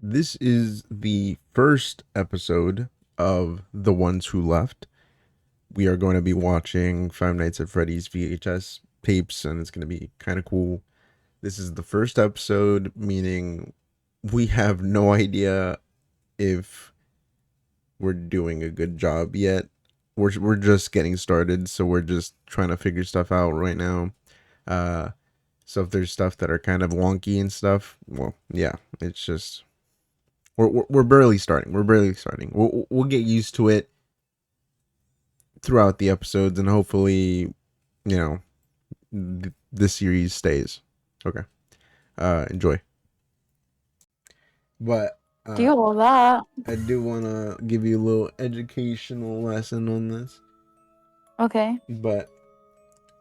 This is the first episode of The Ones Who Left. We are going to be watching Five Nights at Freddy's VHS tapes, and it's going to be kind of cool. This is the first episode, meaning we have no idea if we're doing a good job yet. We're just getting started, so we're just trying to figure stuff out right now. Uh, so if there's stuff that are kind of wonky and stuff, well, yeah, it's just we're barely starting. We're barely starting. We'll get used to it throughout the episodes, and hopefully, you know, the series stays. Okay. Enjoy. But Deal with that. I do want to give you a little educational lesson on this. Okay. But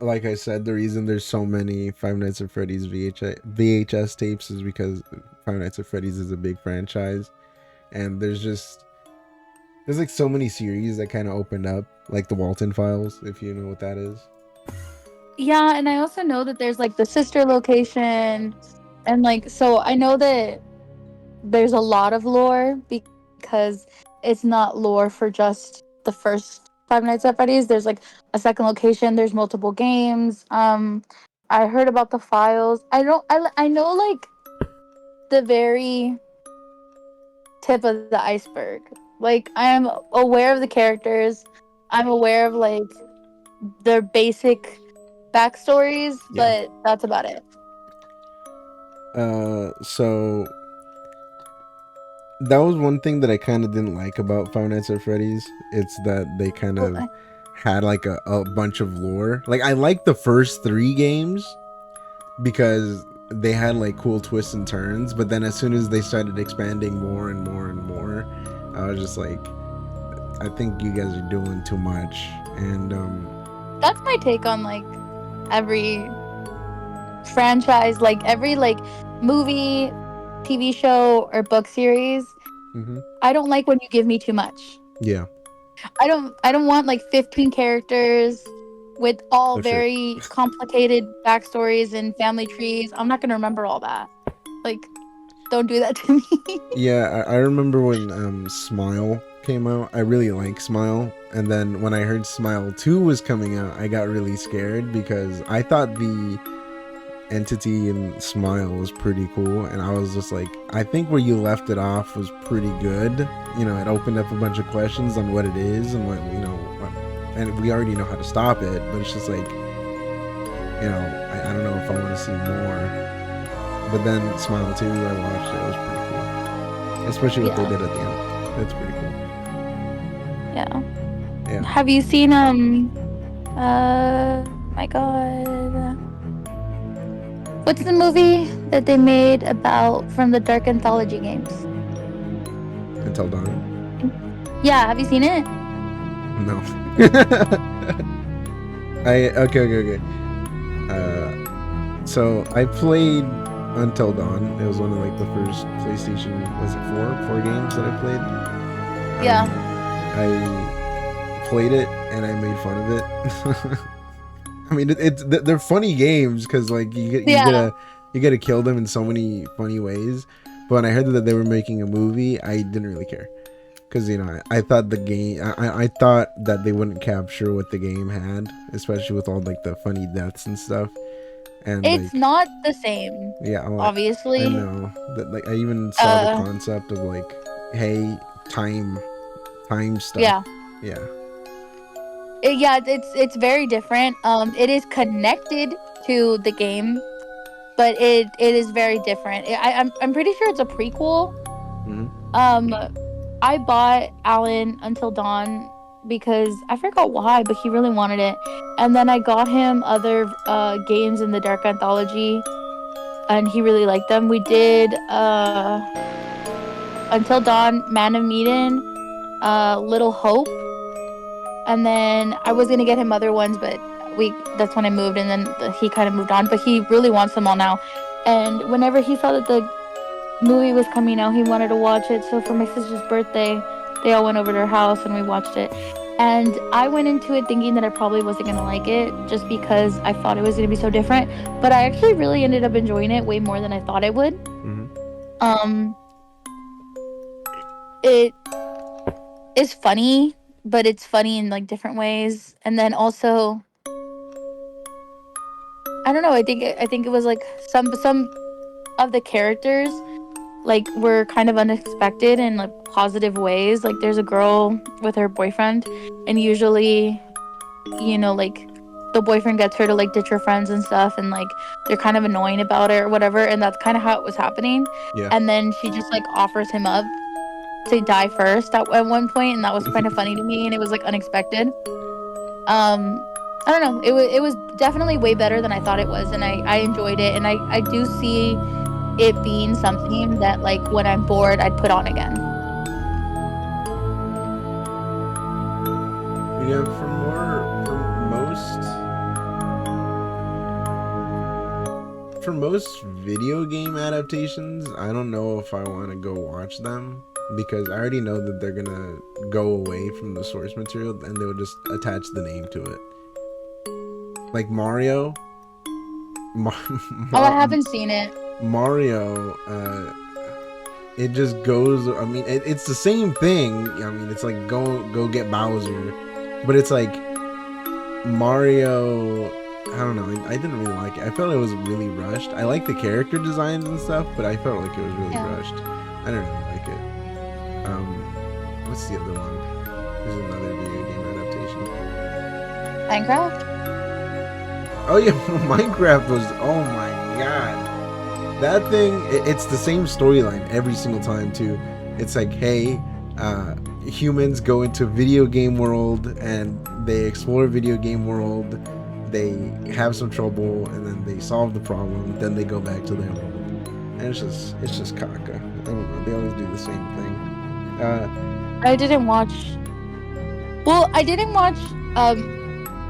like I said, the reason there's so many Five Nights at Freddy's VHS tapes is because Five Nights at Freddy's is a big franchise, and there's like so many series that kind of opened up, like the Walton Files, if you know what that is. Yeah, and I also know that there's like the sister location, and like so I know that there's a lot of lore because it's not lore for just the first Five Nights at Freddy's. There's like a second location. There's multiple games. I heard about the files. I know like the very tip of the iceberg. Like I am aware of the characters. I'm aware of like their basic backstories, Yeah. but that's about it. So that was one thing that I kind of didn't like about Five Nights at Freddy's. It's that they kind Well, of had like a bunch of lore. Like I liked the first three games because they had like cool twists and turns, but then as soon as they started expanding more and more and more, I was just like, I think you guys are doing too much. And that's my take on like every franchise, like every like movie, TV show, or book series. mm-hmm. I don't like when you give me too much. Yeah, I don't want like 15 characters with all no shit. very complicated backstories and family trees. I'm not gonna remember all that. Like, don't do that to me. Yeah, I remember when Smile came out. I really like Smile, and then when I heard Smile 2 was coming out, I got really scared because I thought the entity in Smile was pretty cool, and I was just like, I think where you left it off was pretty good. You know, it opened up a bunch of questions on what it is and what, and we already know how to stop it, but it's just like, I don't know if I want to see more. But then Smile 2, I watched it was pretty cool, especially what they Yeah, did at the end. That's pretty cool. yeah. Yeah. Have you seen my God, what's the movie that they made about from the Dark Anthology games? Until Dawn. Yeah, have you seen it? No. Okay. So I played Until Dawn. It was one of like the first PlayStation, was it four games that I played. Yeah, I played it and I made fun of it. I mean, they're funny games because like yeah. you get to kill them in so many funny ways. But when I heard that they were making a movie, I didn't really care because I thought the game I thought that they wouldn't capture what the game had, especially with all like the funny deaths and stuff. And It's like, not the same, yeah, I obviously. know that, like, I even saw the Uh, concept of like, hey, time stuff. yeah. Yeah. Yeah, it's very different. It is connected to the game, but it is very different. I'm pretty sure it's a prequel. Hmm. Um, I bought Alan Until Dawn because I forgot why, but he really wanted it. And then I got him other games in the Dark Anthology, and he really liked them. We did Until Dawn, Man of Medan, Little Hope, and then I was gonna get him other ones, but that's when I moved, and then he kind of moved on. But he really wants them all now. And whenever he saw that the movie was coming out, he wanted to watch it. So for my sister's birthday, they all went over to her house and we watched it. And I went into it thinking that I probably wasn't gonna like it, just because I thought it was gonna be so different. But I actually really ended up enjoying it way more than I thought I would. Hmm. Um, it is funny, but it's funny in like different ways. And then also, I don't know. I think it was like some of the characters like were kind of unexpected in like positive ways. Like there's a girl with her boyfriend, and usually, like the boyfriend gets her to like ditch her friends and stuff, and like they're kind of annoying about it or whatever. And that's kind of how it was happening. Yeah. And then she just like offers him up to die first at one point, and that was kind of funny to me, and it was like unexpected. Um, I don't know. It was definitely way better than I thought it was, and I enjoyed it, and I do see it being something that like when I'm bored, I'd put on again. Yeah, for most video game adaptations, I don't know if I want to go watch them because I already know that they're gonna go away from the source material and they'll just attach the name to it. Like Mario, Mar- Oh, I Mar- haven't seen it. Mario, it just goes. I mean, it's the same thing. I mean, it's like go get Bowser, but it's like Mario. I don't know. I didn't really like it. I felt it was really rushed. I like the character designs and stuff, but I felt like it was really Yeah. rushed. I didn't really like it. What's the other one? There's another video game adaptation. Minecraft? Oh yeah, Minecraft was. Oh my god, that thing. It's the same storyline every single time too. It's like, hey, humans go into video game world and they explore video game world. They have some trouble and then they solve the problem. Then they go back to their world. And it's just caca. I don't know. They always do the same thing. I didn't watch. Well, I didn't watch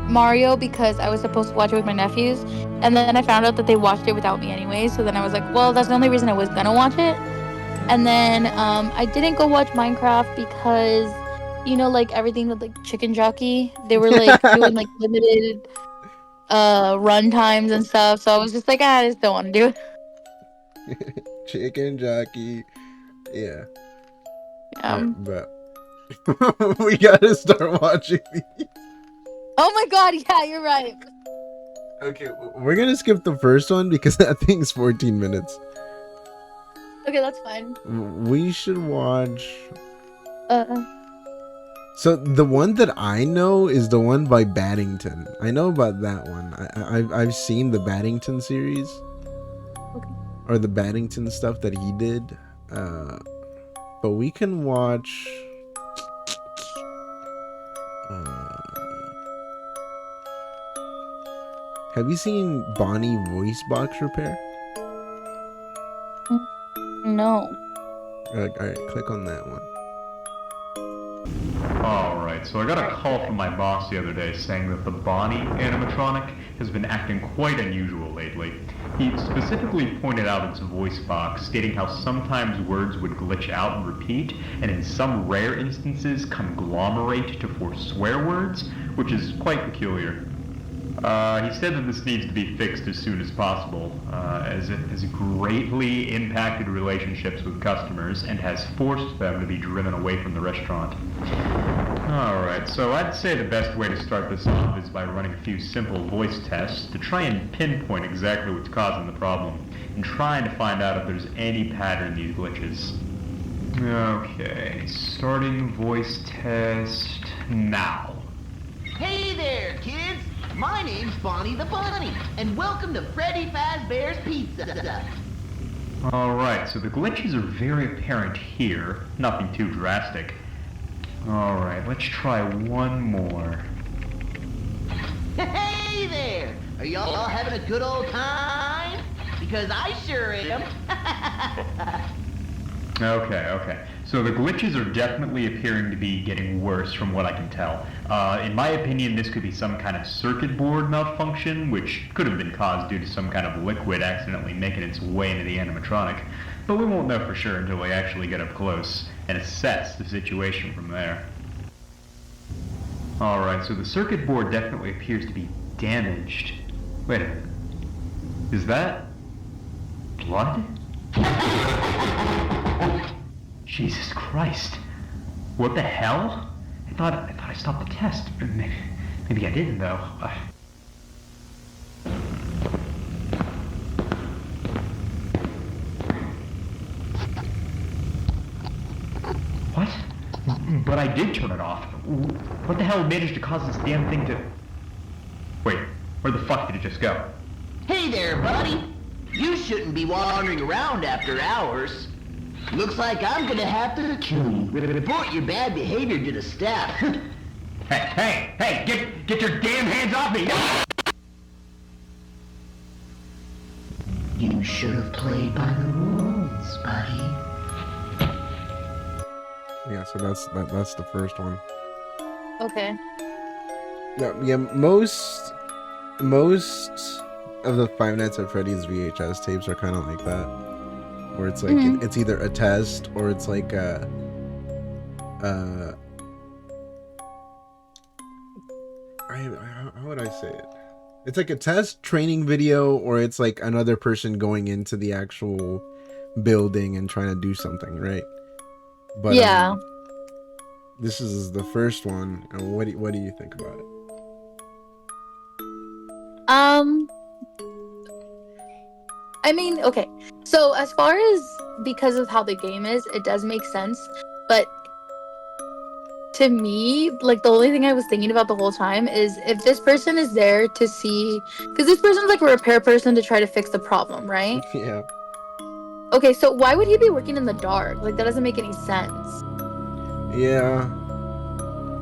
Mario because I was supposed to watch it with my nephews, and then I found out that they watched it without me anyway. So then I was like, well, that's the only reason I was gonna watch it. And then I didn't go watch Minecraft because like everything with like Chicken Jockey, they were like doing like limited run times and stuff. So I was just like, I just don't want to do it. Chicken jockey. Yeah. Um. But we gotta start watching these. Oh my God! Yeah, you're right. Okay, we're gonna skip the first one because that thing's 14 minutes. Okay, that's fine. We should watch. Uh. So the one that I know is the one by Baddington. I know about that one. I've seen the Baddington series. Okay. Or the Baddington stuff that he did. But we can watch. Have you seen Bonnie Voice Box Repair? No. Alright, click on that one. Alright, so I got a call from my boss the other day saying that the Bonnie animatronic has been acting quite unusual lately. He specifically pointed out its voice box, stating how sometimes words would glitch out and repeat, and in some rare instances conglomerate to form swear words, which is quite peculiar. He said that this needs to be fixed as soon as possible, as it has greatly impacted relationships with customers and has forced them to be driven away from the restaurant. Alright, so I'd say the best way to start this off is by running a few simple voice tests to try and pinpoint exactly what's causing the problem, and trying to find out if there's any pattern in these glitches. Okay, starting voice test now. Hey there, kids! My name's Bonnie the Bunny, and welcome to Freddy Fazbear's Pizza. Alright, so the glitches are very apparent here. Nothing too drastic. Alright, let's try one more. Hey there! Are y'all having a good old time? Because I sure am. Okay. So the glitches are definitely appearing to be getting worse from what I can tell. In my opinion, this could be some kind of circuit board malfunction, which could have been caused due to some kind of liquid accidentally making its way into the animatronic. But we won't know for sure until we actually get up close and assess the situation from there. Alright, so the circuit board definitely appears to be damaged. Wait a minute. Is that blood? Jesus Christ. What the hell? I thought I stopped the test. Maybe I didn't, though. What? But I did turn it off. What the hell managed to cause this damn thing to... Wait, where the fuck did it just go? Hey there, buddy. You shouldn't be wandering around after hours. Looks like I'm gonna have to kill you. Report your bad behavior to the staff. Hey, get your damn hands off me! You should have played by the rules, buddy. Yeah, so that's the first one. Okay. Yeah, most of the Five Nights at Freddy's VHS tapes are kind of like that, where it's like it's either a test or it's like how would I say it? It's like a test training video, or it's like another person going into the actual building and trying to do something, right? But yeah. This is the first one, and what do you think about it? I mean, okay. So as far as because of how the game is, it does make sense. But to me, like the only thing I was thinking about the whole time is if this person is there to see, because this person's like a repair person to try to fix the problem, right? Yeah. Okay, so why would he be working in the dark? Like that doesn't make any sense. Yeah.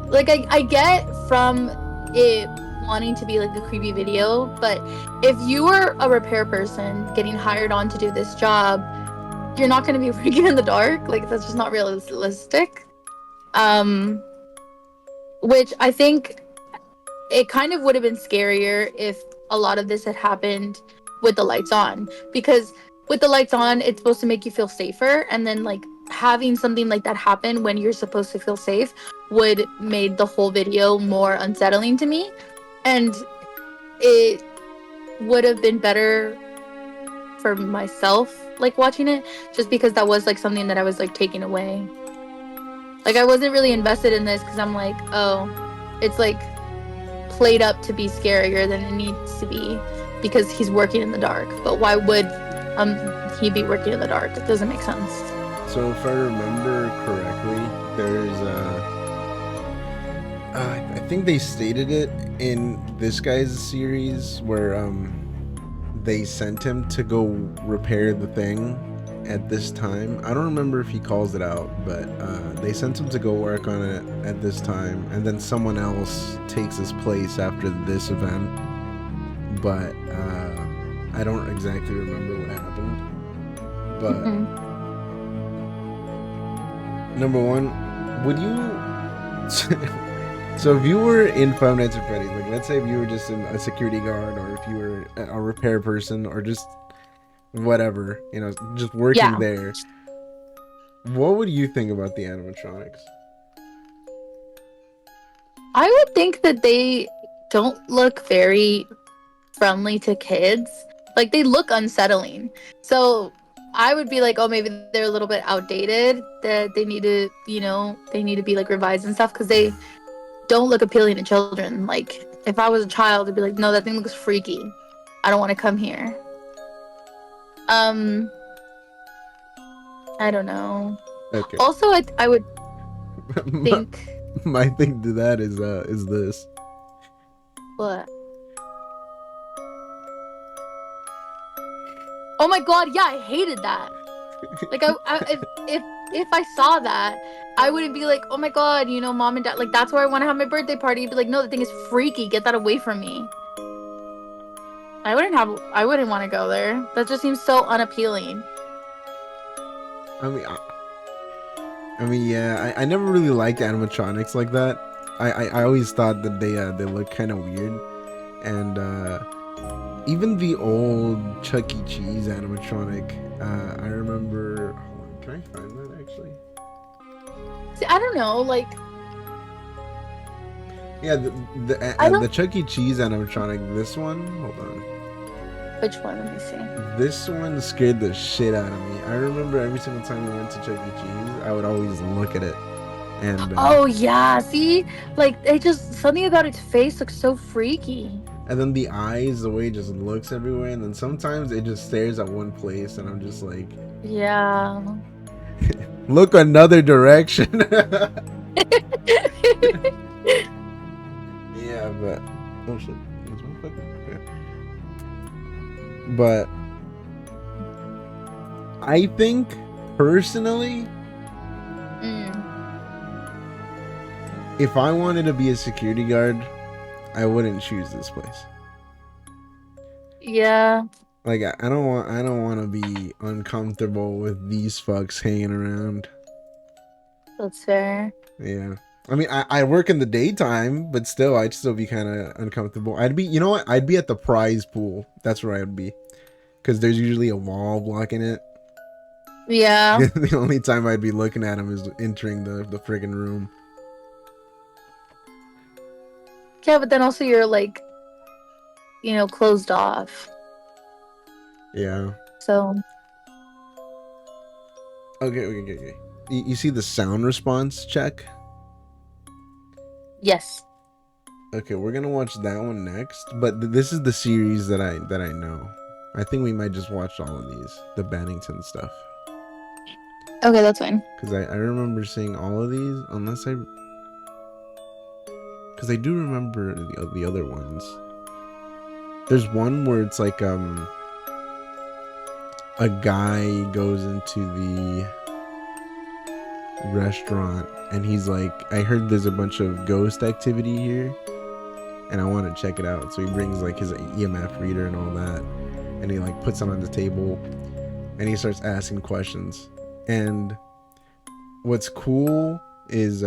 Like I get from it wanting to be like a creepy video, but if you were a repair person getting hired on to do this job, you're not going to be working in the dark. Like that's just not realistic. Which I think it kind of would have been scarier if a lot of this had happened with the lights on, because with the lights on it's supposed to make you feel safer, and then like having something like that happen when you're supposed to feel safe would made the whole video more unsettling to me, and it would have been better for myself like watching it, just because that was like something that I was like taking away. Like I wasn't really invested in this because I'm like, oh, it's like played up to be scarier than it needs to be because he's working in the dark. But why would he be working in the dark? It doesn't make sense. So if I remember correctly, there's I think they stated it in this guy's series where they sent him to go repair the thing at this time. I don't remember if he calls it out, but they sent him to go work on it at this time, and then someone else takes his place after this event. But I don't exactly remember what happened. But number one, would you so if you were in Five Nights at Freddy's, like let's say if you were just a security guard, or if you were a repair person, or just whatever, you know, just working there, what would you think about the animatronics? I would think that they don't look very friendly to kids. Like they look unsettling. So I would be like, oh, maybe they're a little bit outdated, that they need to, you know, they need to be like revised and stuff, because they don't look appealing to children. Like if I was a child, I'd be like, no, that thing looks freaky. I don't want to come here. I don't know. Okay. Also, I would think my thing to that is this. What? Oh my god, yeah, I hated that. Like if I saw that, I wouldn't be like, oh my god, you know, mom and dad, like that's where I want to have my birthday party. You'd be like, no, the thing is freaky. Get that away from me. I wouldn't want to go there. That just seems so unappealing. I mean, yeah, I never really liked animatronics like that. I always thought that they looked kind of weird, and even the old Chuck E. Cheese animatronic, I remember. Hold on, can I find that actually? See, I don't know, like. Yeah, the Chuck E. Cheese animatronic. This one, hold on. Which one? Let me see. This one scared the shit out of me. I remember every single time we went to Chuck E. Cheese, I would always look at it And Oh yeah, see, like it just something about its face looks so freaky. and then the eyes, the way it just looks everywhere, and then sometimes it just stares at one place, and I'm just like, Yeah. look another direction. Yeah, but oh shit, this motherfucker. Okay. But I think personally, Mm, if I wanted to be a security guard, I wouldn't choose this place. yeah, Like I don't want to be uncomfortable with these fucks hanging around. that's fair. Yeah. I mean, I work in the daytime, but still, I'd still be kind of uncomfortable. I'd be, you know what? I'd be at the prize pool. That's where I'd be. Because there's usually a wall blocking it. Yeah. The only time I'd be looking at him is entering the friggin' room. Yeah, but then also you're like, closed off. Yeah. So Okay. You see the sound response check? yes. Okay, we're gonna watch that one next. But this is the series that I know. I think we might just watch all of these, the Bannington stuff. Okay, that's fine. Because I remember seeing all of these, unless because I do remember the other ones. There's one where it's like a guy goes into the restaurant and he's like, I heard there's a bunch of ghost activity here and I want to check it out. So he brings like his EMF reader and all that, and he like puts it on the table and he starts asking questions. And what's cool is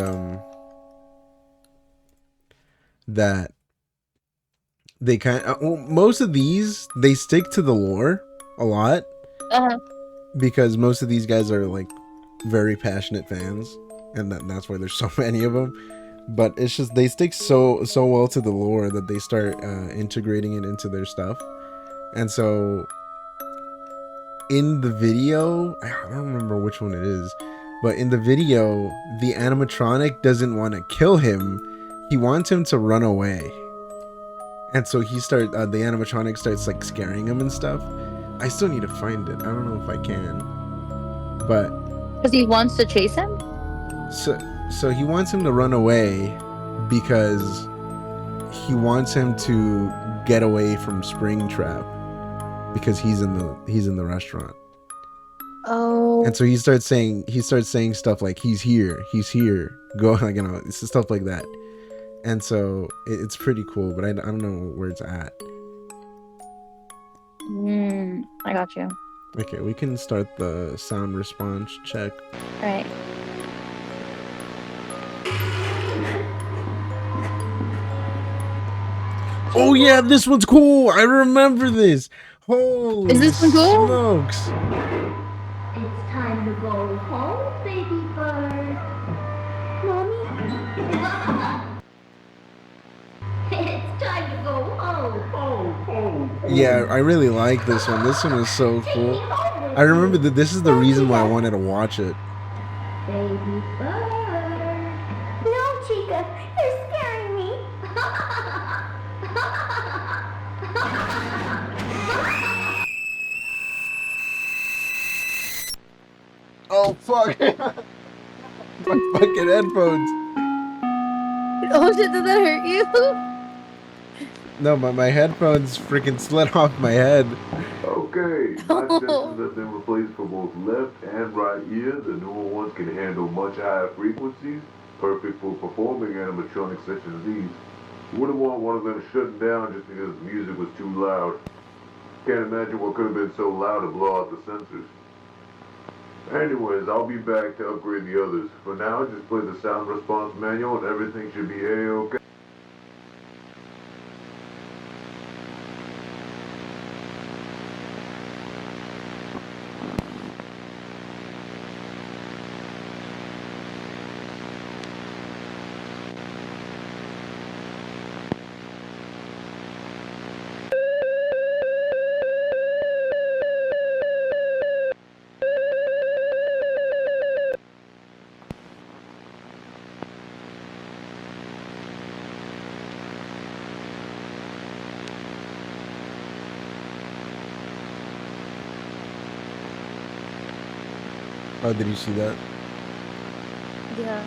that they most of these, they stick to the lore a lot, because most of these guys are like very passionate fans, and that's why there's so many of them. But it's just they stick so well to the lore that they start integrating it into their stuff. And so in the video, I don't remember which one it is, but in the video, the animatronic doesn't want to kill him. He wants him to run away. And so the animatronic starts like scaring him and stuff. I still need to find it. I don't know if I can. But Because he wants to chase him? so he wants him to run away because he wants him to get away from Springtrap, because he's in the restaurant. Oh. And so he starts saying stuff like he's here, go, like, it's stuff like that. And so it's pretty cool, but I don't know where it's at. I got you. Okay, we can start the sound response check. All right. Oh yeah, this one's cool. I remember this. Holy Is this one cool? smokes. It's time to go home, baby bird. Mommy? It's time to go home. Yeah, I really like this one. This one is so cool. I remember that this is the reason why I wanted to watch it. Baby bird. No, Chica, you're scaring me. Oh fuck. My fucking headphones. Oh shit, did that hurt you? No, my headphones freaking slid off my head. Okay, my sensors have been replaced for both left and right ear. The newer ones can handle much higher frequencies, perfect for performing animatronics such as these. Wouldn't want one of them shutting down just because the music was too loud. Can't imagine what could have been so loud to blow out the sensors. Anyways, I'll be back to upgrade the others. For now, just play the sound response manual and everything should be A-OK. Oh, did you see that? Yeah.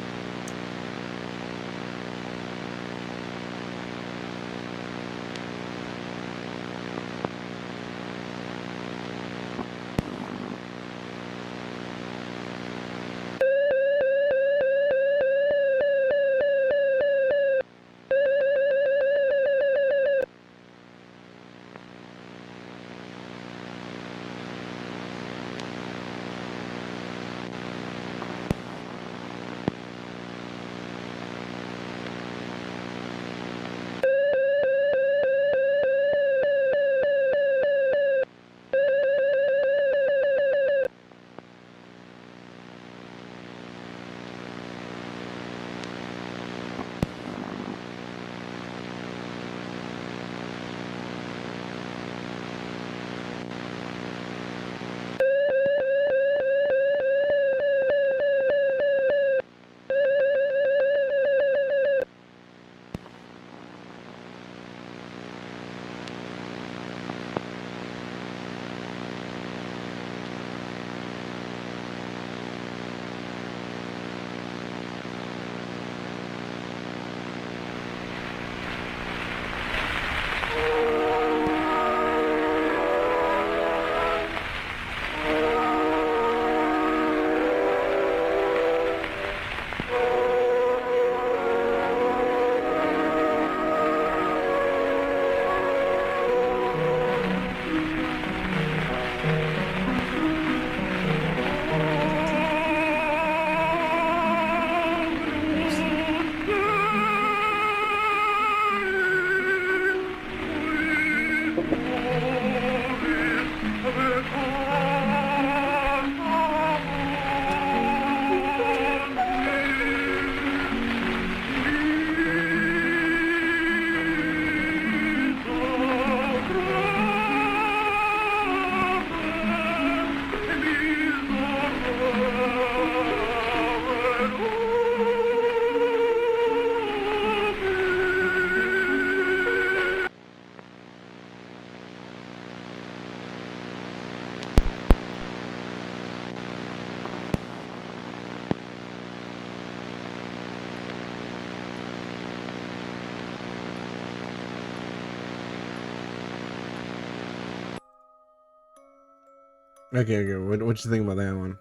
Okay. What you think about that one?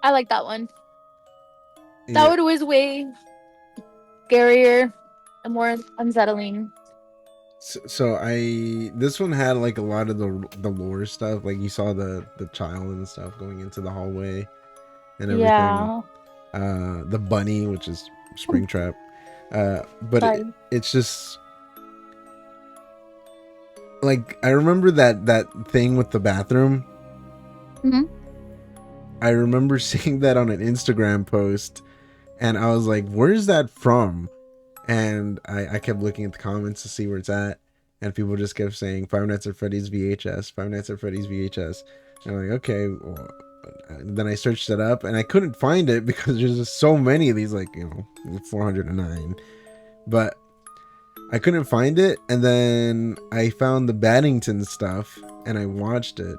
I like that one. That Yeah. one was way scarier and more unsettling. So this one had like a lot of the lore stuff. Like you saw the child and stuff going into the hallway and everything. Yeah. The bunny, which is Springtrap. But Sorry. it's just like I remember that thing with the bathroom. Hmm. I remember seeing that on an Instagram post, and I was like, "Where's that from?" And I kept looking at the comments to see where it's at, and people just kept saying Five Nights at Freddy's VHS, Five Nights at Freddy's VHS. And I'm like, okay. Well, then I searched it up, and I couldn't find it because there's just so many of these, like 409. But I couldn't find it, and then I found the Baddington stuff, and I watched it,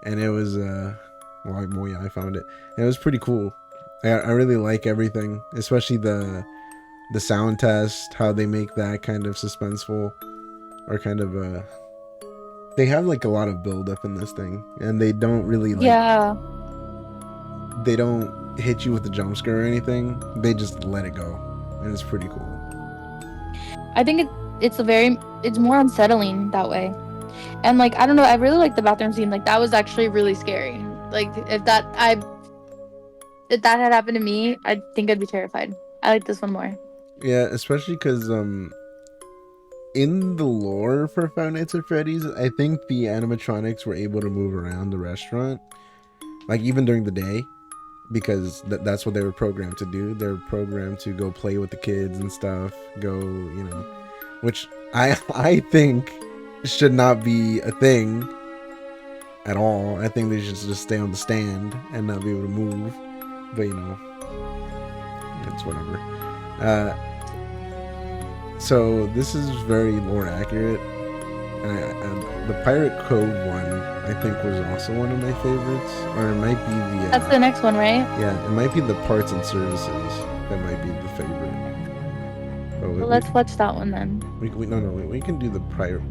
and it was well, yeah, I found it, and it was pretty cool. I really like everything, especially the sound test, how they make that kind of suspenseful, or kind of they have like a lot of build up in this thing, and they don't really Yeah. they don't hit you with the jump scare or anything. They just let it go, and it's pretty cool. I think it's more unsettling that way. And like I don't know, I really like the bathroom scene. Like that was actually really scary. Like if that had happened to me, I think I'd be terrified. I like this one more. Yeah, especially because in the lore for Five Nights at Freddy's, I think the animatronics were able to move around the restaurant, like even during the day, because that's what they were programmed to do. They were programmed to go play with the kids and stuff, which I think should not be a thing at all. I think they should just stay on the stand and not be able to move. But it's whatever. So this is very lore accurate. And the Pirate Cove one, I think, was also one of my favorites. Or it might be the. That's the next one, right? Yeah, it might be the Parts and Services that might be the favorite. Oh, Well, let's watch that one then. we can do the Pirate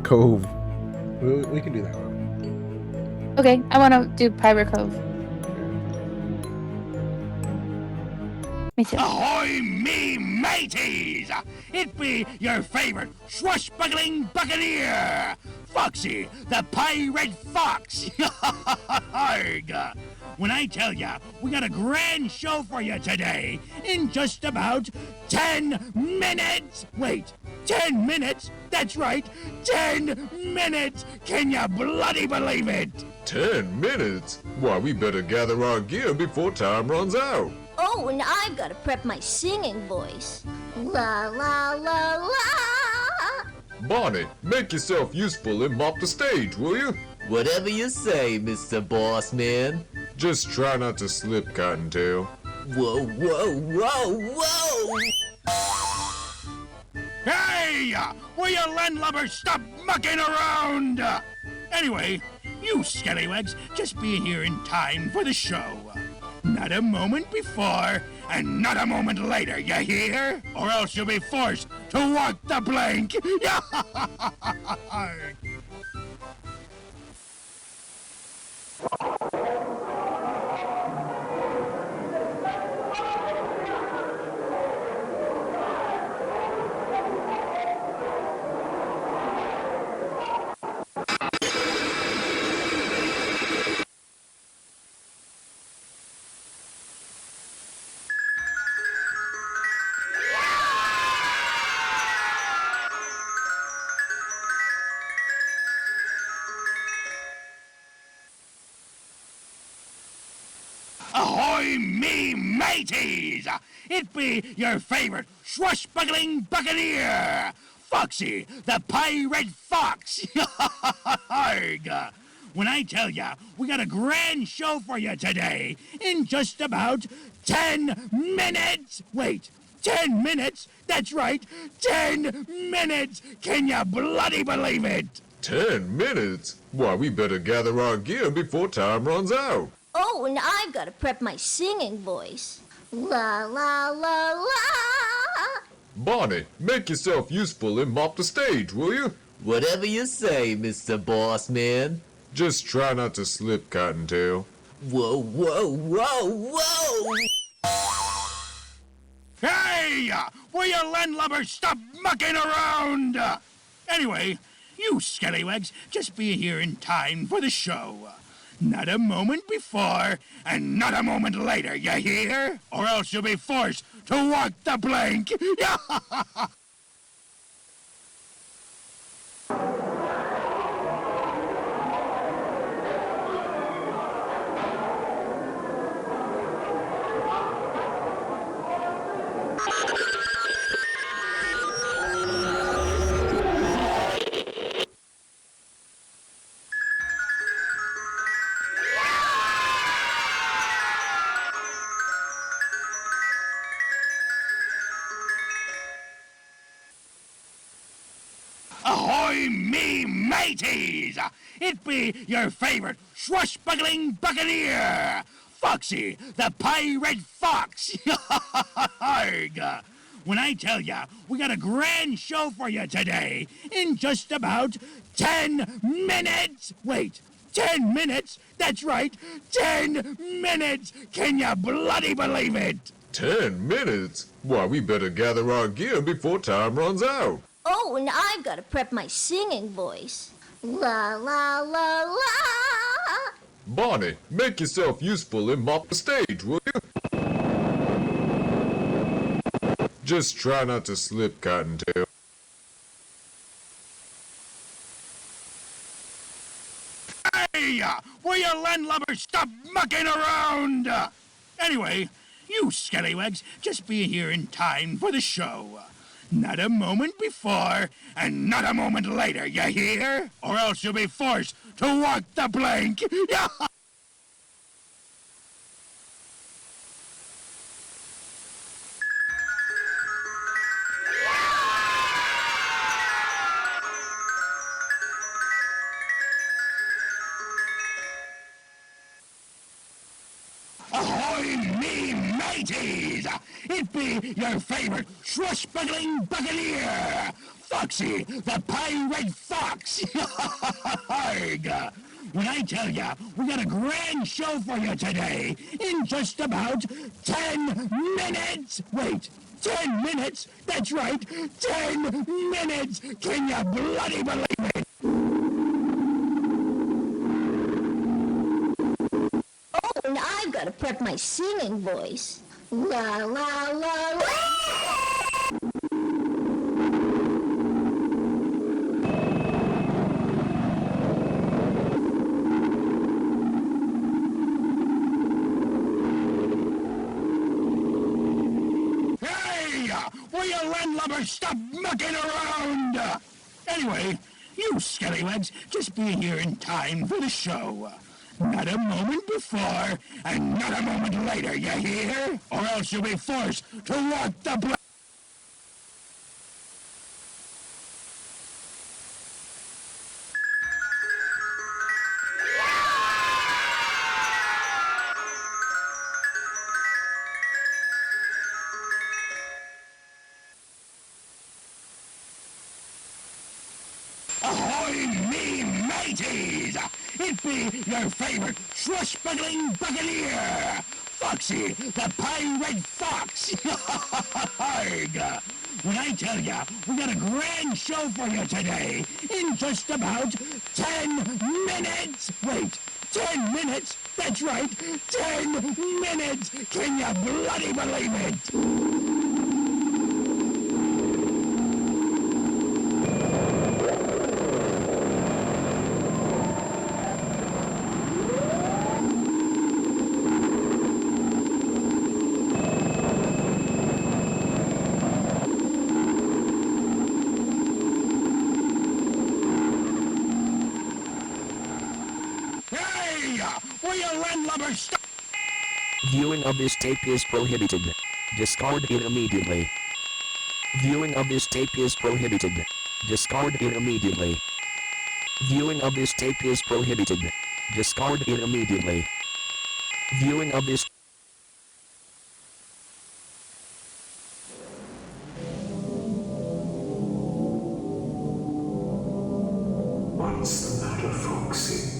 Cove. We can do that one. Okay, I want to do Pirate Cove. Me too. Ahoy, me mateys! It be your favorite swashbuckling buccaneer, Foxy, the Pirate Fox. Arg. When I tell ya, we got a grand show for you today in just about 10 minutes. Wait, 10 minutes? That's right, 10 minutes! Can ya bloody believe it? 10 minutes? Why, we better gather our gear before time runs out. Oh, and I've got to prep my singing voice. La la la la. Bonnie, make yourself useful and mop the stage, will you? Whatever you say, Mr. Bossman. Just try not to slip, Cottontail. Whoa, whoa, whoa, whoa! Hey! Will you landlubbers stop mucking around? Anyway, you scallywags just be here in time for the show. Not a moment before, and not a moment later, you hear? Or else you'll be forced to walk the plank! Ahoy, me mateys! It be your favorite swashbuckling buccaneer, Foxy, the Pirate Fox. Arg. When I tell ya, we got a grand show for you today in just about 10 minutes. Wait, 10 minutes? That's right, 10 minutes! Can ya bloody believe it? 10 minutes? Why, we better gather our gear before time runs out. Oh, and I've got to prep my singing voice. La la la la. Bonnie, make yourself useful and mop the stage, will you? Whatever you say, Mr. Bossman. Just try not to slip, Cottontail. Whoa, whoa, whoa, whoa! Hey! Will you landlubbers stop mucking around? Anyway, you scallywags just be here in time for the show. Not a moment before, and not a moment later, you hear? Or else you'll be forced to walk the plank! Ahoy, me mateys! It be your favorite swashbuckling buccaneer, Foxy, the Pirate Fox. Arg. When I tell ya, we got a grand show for you today in just about 10 minutes. Wait, 10 minutes? That's right, 10 minutes! Can ya bloody believe it? 10 minutes? Why, we better gather our gear before time runs out. Oh, and I've got to prep my singing voice. La la la la. Bonnie, make yourself useful and mop the stage, will you? Just try not to slip, Cottontail. Hey! Will you landlubbers stop mucking around? Anyway, you scallywags just be here in time for the show. Not a moment before, and not a moment later, you hear? Or else you'll be forced to walk the plank! Ahoy, me mateys! It be your favorite swashbuckling buccaneer, Foxy, the pirate fox! Arg! When I tell ya, we got a grand show for you today, in just about 10 minutes! Wait, 10 minutes? That's right, 10 minutes! Can you bloody believe it? And I've got to prep my singing voice. La la la la. Hey! Will you landlubbers stop mucking around? Anyway, you scallywags just be here in time for the show. Not a moment before, and not a moment later, you hear? Or else you'll be forced to walk the plank. Ahoy, me mateys! It be your favorite swashbuckling buccaneer, Foxy, the pirate fox! Arg! When I tell ya, we got a grand show for you today, in just about 10 minutes! Wait, 10 minutes? That's right, 10 minutes! Can you bloody believe it? Hey! Will you landlubbers stop? Viewing of this tape is prohibited. Discard it immediately. Viewing of this tape is prohibited. Discard it immediately. Viewing of this tape is prohibited. Discard it immediately. Viewing of this What's the matter, Foxy?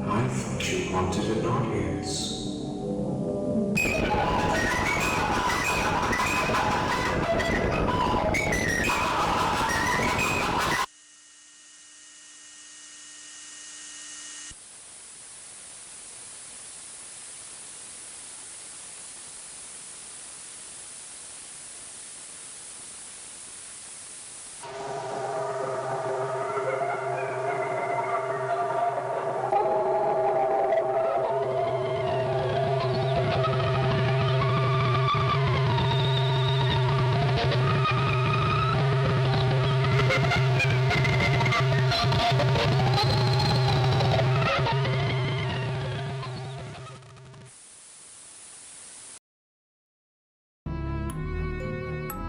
I thought you wanted an audience.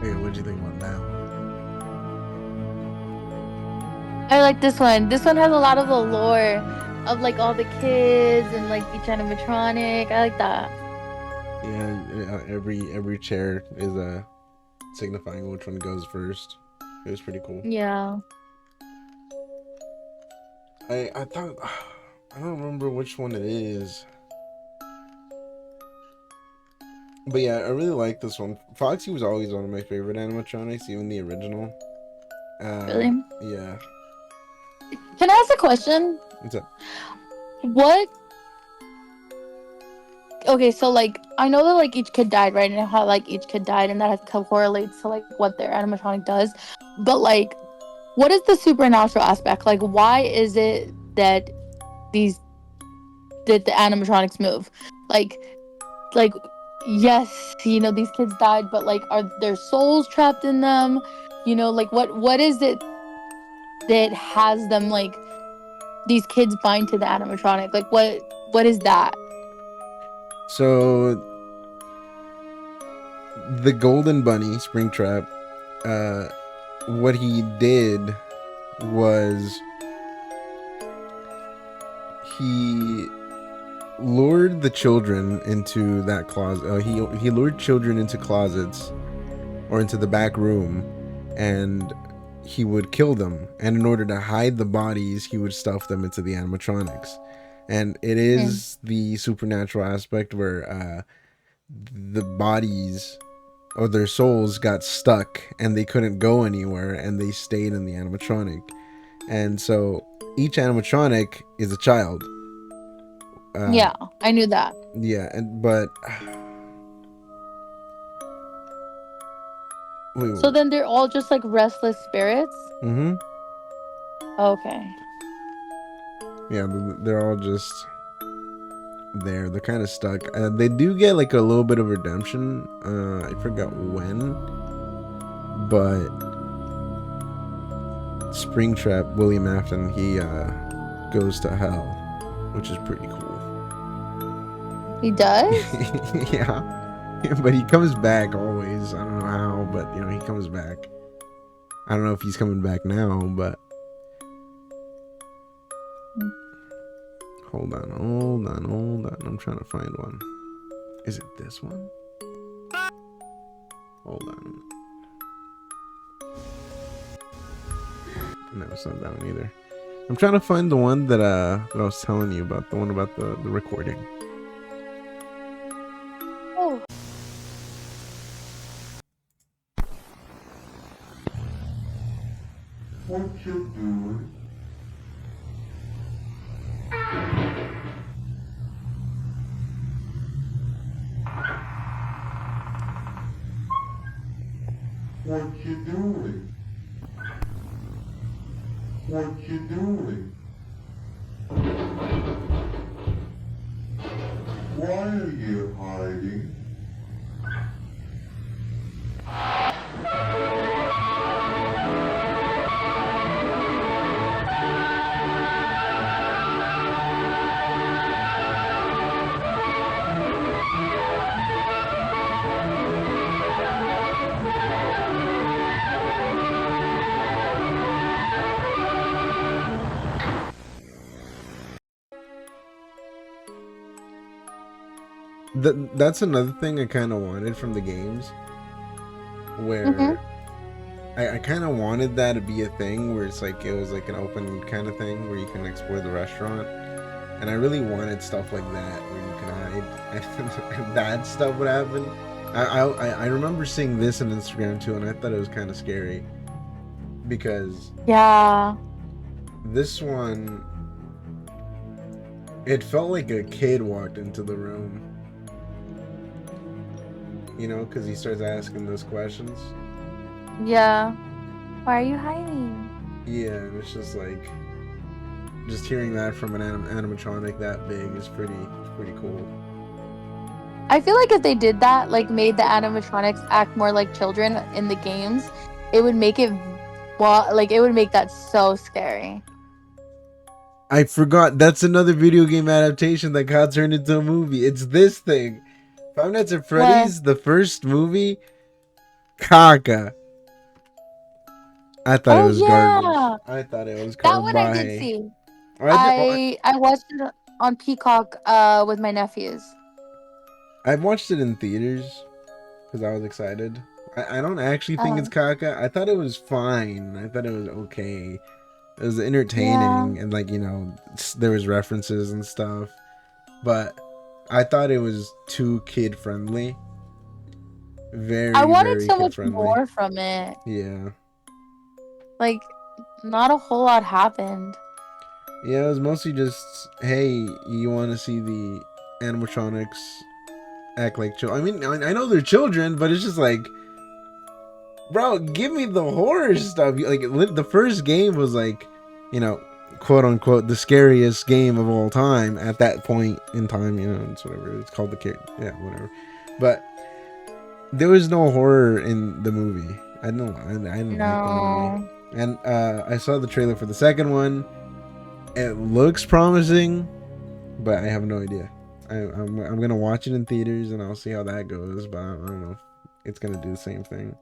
Hey, what do you think about that one? I like this one. This one has a lot of the lore of like all the kids and like each animatronic. I like that. Yeah, every chair is signifying which one goes first. It was pretty cool. Yeah. I thought I don't remember which one it is. But yeah, I really like this one. Foxy was always one of my favorite animatronics, even the original. Really? Yeah. Can I ask a question? What's up? What? Okay, so like I know that like each kid died, right? And how like each kid died, and that correlates to like what their animatronic does. But like, what is the supernatural aspect? Like, why is it that the animatronics move? Like, yes, these kids died, but like, are their souls trapped in them? Like what is it that has them like these kids bind to the animatronic? Like what is that? So the Golden Bunny, Springtrap, what he did was he lured the children into that closet. He lured children into closets or into the back room, and he would kill them. And in order to hide the bodies, he would stuff them into the animatronics. And it is the supernatural aspect where the bodies or their souls got stuck and they couldn't go anywhere, and they stayed in the animatronic. And so each animatronic is a child. Yeah, I knew that. Yeah, but wait, So then they're all just like restless spirits? mm-hmm. Okay. Yeah, they're all just there. They're kind of stuck. They do get like a little bit of redemption. I forgot when, but Springtrap William Afton, he goes to hell, which is pretty cool. He does? Yeah. But he comes back always. I don't know how, but he comes back. I don't know if he's coming back now, but hold on. I'm trying to find one. Is it this one? Hold on. No, it's not that one either. I'm trying to find the one that I was telling you about, the one about the recording. Oh. What you doing? What you doing? What you doing? Why are you hiding? That's another thing I kind of wanted from the games, where I kind of wanted that to be a thing where it's like, it was like an open kind of thing where you can explore the restaurant, and I really wanted stuff like that where you can hide and that stuff would happen. I remember seeing this on Instagram too, and I thought it was kind of scary because this one, it felt like a kid walked into the room. Because he starts asking those questions. Yeah. Why are you hiding? Yeah, and it's just like, just hearing that from an animatronic that big is pretty cool. I feel like if they did that, like made the animatronics act more like children in the games, it would make it, it would make that so scary. I forgot, that's another video game adaptation that got turned into a movie. It's this thing. Five Nights at Freddy's, the first movie, caca. I thought it was garbage. I thought it was That one I garbage. did see. I watched it on Peacock with my nephews. I watched it in theaters because I was excited. I don't actually think it's caca. I thought it was fine. I thought it was okay. It was entertaining, and there was references and stuff, but I thought it was too kid friendly. I wanted so much more from it. Yeah. Like, not a whole lot happened. Yeah, it was mostly just, hey, you want to see the animatronics act like children? I mean, I know they're children, but it's just like, bro, give me the horror stuff. Like, the first game was like, quote unquote, the scariest game of all time at that point in time. It's whatever. It's called whatever. But there was no horror in the movie. I didn't like the movie. And I saw the trailer for the second one. It looks promising, but I have no idea. I'm gonna watch it in theaters and I'll see how that goes. But I don't know if it's gonna do the same thing.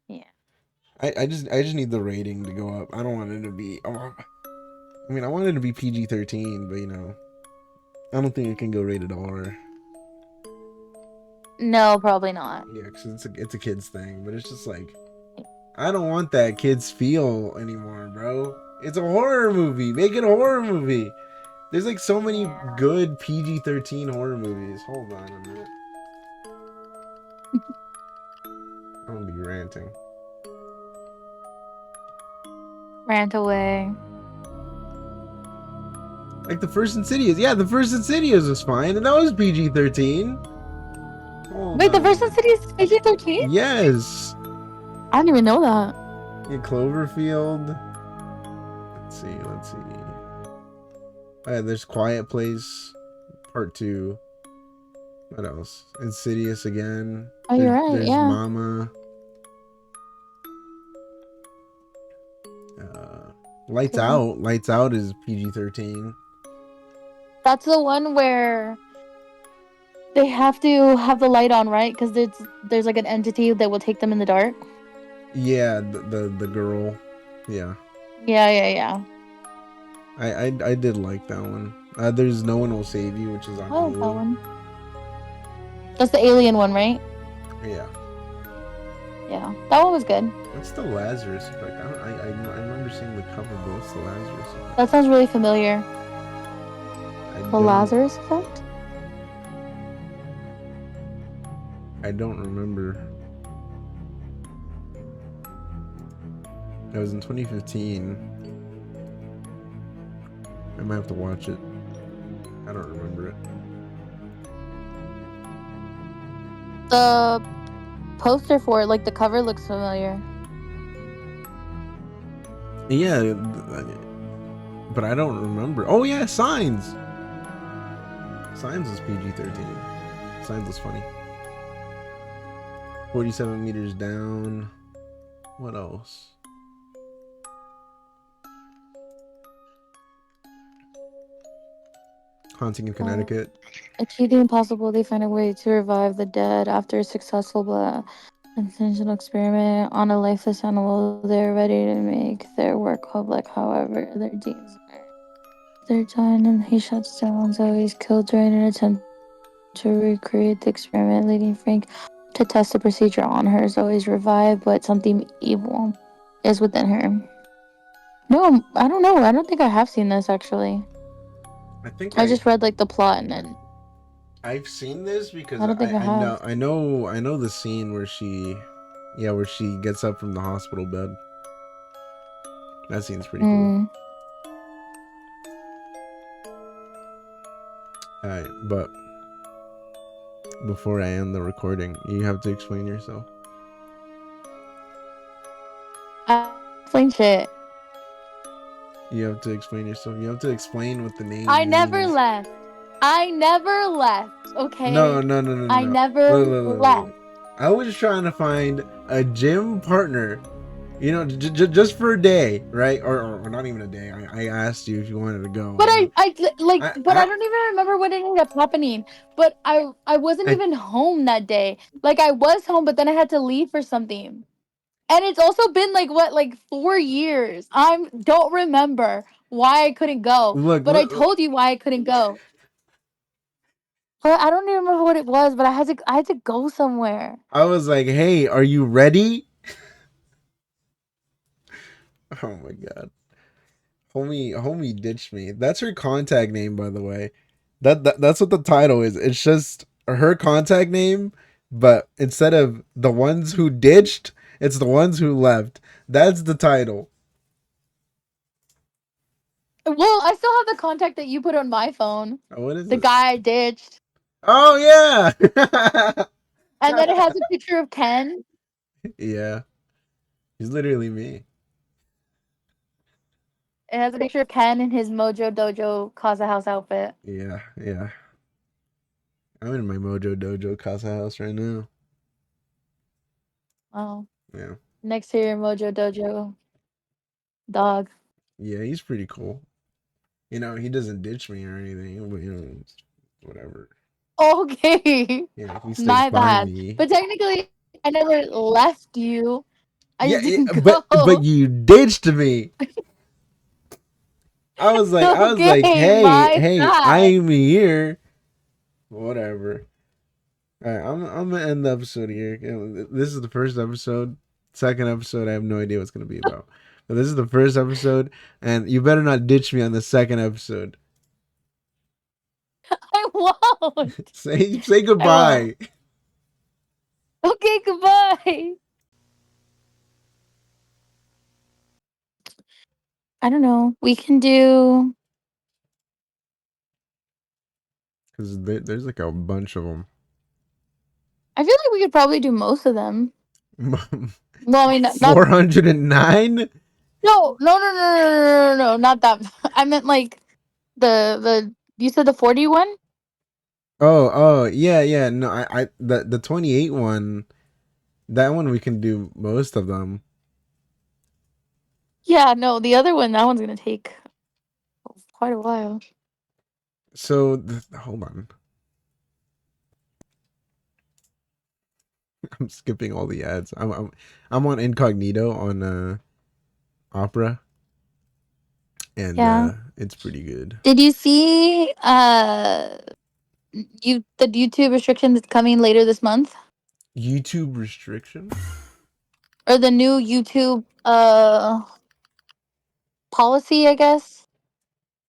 Yeah. I just need the rating to go up. I don't want it to be. I want it to be PG-13, but I don't think it can go rated R. No, probably not. Yeah, because it's a kids thing, but it's just like I don't want that kids feel anymore, bro. It's a horror movie. Make it a horror movie. There's like so many good PG-13 horror movies. Hold on a minute. I'm gonna be ranting. Rant away. Like the first Insidious. Yeah, the first Insidious was fine, and that was PG-13. Wait, the first Insidious is PG-13? Yes. I didn't even know that. Yeah, Cloverfield. Let's see. Oh, yeah, there's Quiet Place, Part 2. What else? Insidious again. Oh, you're right. There's Yeah. Mama. Lights Okay. Out. Lights Out is PG-13. That's the one where they have to have the light on, right? Because there's like an entity that will take them in the dark. Yeah, the girl. Yeah. Yeah. I did like that one. There's No One Will Save You, which is on I like that Hulu. one. That's the alien one, right? Yeah. Yeah, that one was good. What's the Lazarus Effect? I remember seeing the cover, but what's the Lazarus Effect? That sounds really familiar. I The don't- Lazarus Effect? I don't remember. It was in 2015. I might have to watch it. I don't remember it. The poster for it, like the cover looks familiar. Yeah, but I don't remember. Oh yeah, Signs. Signs was PG-13. Signs was funny. 47 Meters Down. What else? Haunting in Connecticut. Achieve the impossible, they find a way to revive the dead after a successful but intentional experiment on a lifeless animal. They're ready to make their work public, however, their deeds are. They're done, and he shuts down. Zoe's killed during an attempt to recreate the experiment, leading Frank to test the procedure on her. Zoe's revived, but something evil is within her. No, I don't know. I don't think I have seen this actually. I just read like the plot and then I've seen this because I don't think I have. I know the scene where she gets up from the hospital bed. That scene's pretty cool. Alright, but before I end the recording, you have to explain yourself. Explain shit. You have to explain yourself. You have to explain what the name I means. never left. I never left. Okay. No. I never left. I was trying to find a gym partner, you know, just for a day, right? Or not even a day. I asked you if you wanted to go. But I don't even remember what ended up happening. But I wasn't even home that day. Like I was home, but then I had to leave for something. And it's also been like 4 years. I don't remember why I couldn't go. But I told you why I couldn't go. But I don't even remember what it was, but I had to go somewhere. I was like, "Hey, are you ready?" Oh my god. Homie ditched me. That's her contact name, by the way. That's what the title is. It's just her contact name, but instead of the ones who ditched, it's the ones who left. That's the title. Well, I still have the contact that you put on my phone. Oh, what is the this? guy I ditched. Oh yeah. And then it has a picture of Ken. Yeah. He's literally me. It has a picture of Ken in his Mojo Dojo Casa House outfit. Yeah. I'm in my Mojo Dojo Casa House right now. Oh. Yeah. Next to your Mojo Dojo dog. Yeah, he's pretty cool. You know, he doesn't ditch me or anything, but whatever. Okay. Yeah, he stays My by bad. me. But technically, I never left you. I just didn't go. But you ditched me. I was like, Okay, hey, my hey, bad. I'm here. Whatever. All right, I'm gonna end the episode here. This is the first episode. Second episode, I have no idea what's gonna be about. But this is the first episode, and you better not ditch me on the second episode. I won't. Say I won't. goodbye. Okay, goodbye. I don't know. We can do. Because there's like a bunch of them. I feel like we could probably do most of them. Well, I mean, not. 409. No, no, no, no, no, no, no, no, not that. I meant like the. You said the 41. Oh, yeah, yeah. No, the 28 one. That one we can do most of them. Yeah, no, the other one. That one's gonna take quite a while. So hold on. I'm skipping all the ads. I'm on incognito on Opera, and Yeah. it's pretty good. Did you see the YouTube restriction that's coming later this month, YouTube restriction? or the new YouTube policy, I guess,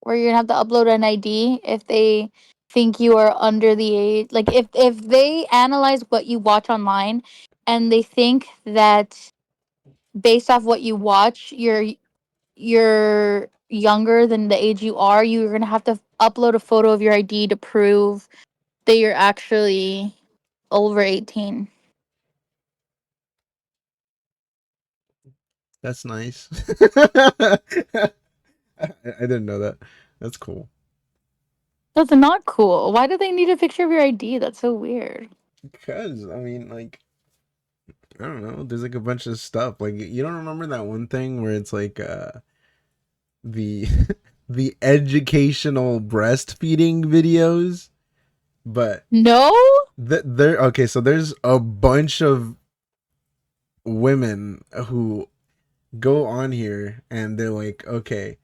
where you're gonna have to upload an ID if they think you are under the age. Like if they analyze what you watch online and they think that based off what you watch, you're younger than the age you are, you're gonna have to upload a photo of your ID to prove that you're actually over 18. That's nice. I didn't know that. That's cool. That's not cool. Why do they need a picture of your ID? That's so weird. Because I mean, like, I don't know. There's like a bunch of stuff. Like, you don't remember that one thing where it's like the the educational breastfeeding videos, but No? there. Okay, so there's a bunch of women who go on here and they're like, okay,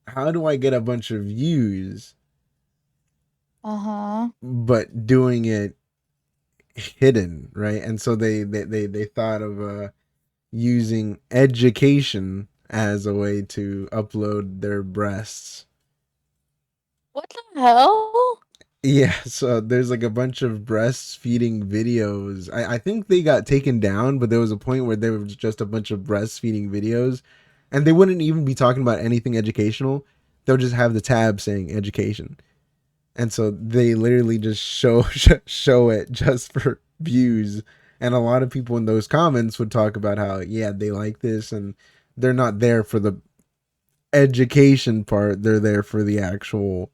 how do I get a bunch of views, Uh-huh. but doing it hidden, right? And so they thought of using education as a way to upload their breasts. What the hell? Yeah, so there's like a bunch of breastfeeding videos. I think they got taken down, but there was a point where there was just a bunch of breastfeeding videos, and they wouldn't even be talking about anything educational. They'll just have the tab saying education. And so they literally just show it just for views. And a lot of people in those comments would talk about how, yeah, they like this and they're not there for the education part. They're there for the actual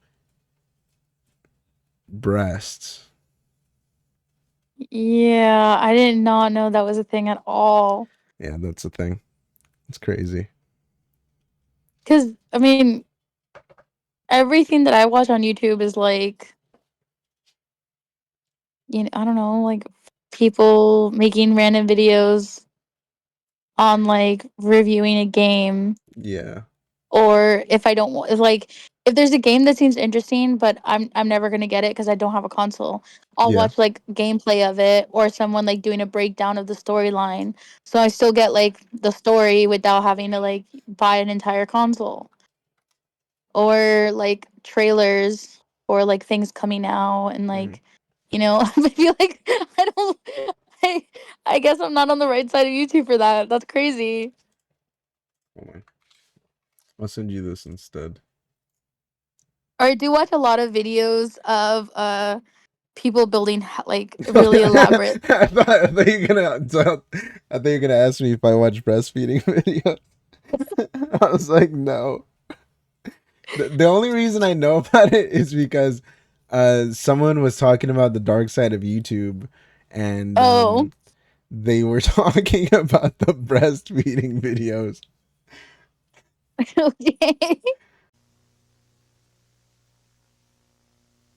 breasts. Yeah, I did not know that was a thing at all. Yeah, that's the thing. It's crazy. Because, I mean, everything that I watch on YouTube is like, I don't know, like people making random videos on like reviewing a game, Yeah. or if I don't want, if there's a game that seems interesting, but I'm never gonna get it because I don't have a console. I'll Yeah. watch like gameplay of it or someone like doing a breakdown of the storyline, so I still get like the story without having to like buy an entire console, or like trailers or like things coming out and like I feel like I don't I, I guess I'm not on the right side of YouTube for that. That's crazy. Hold on. I'll send you this instead. Or I do watch a lot of videos of people building like I really elaborate. thought you were gonna ask me if I watch breastfeeding videos. I was like, no. The only reason I know about it is because someone was talking about the dark side of YouTube, and Oh, they were talking about the breastfeeding videos. okay.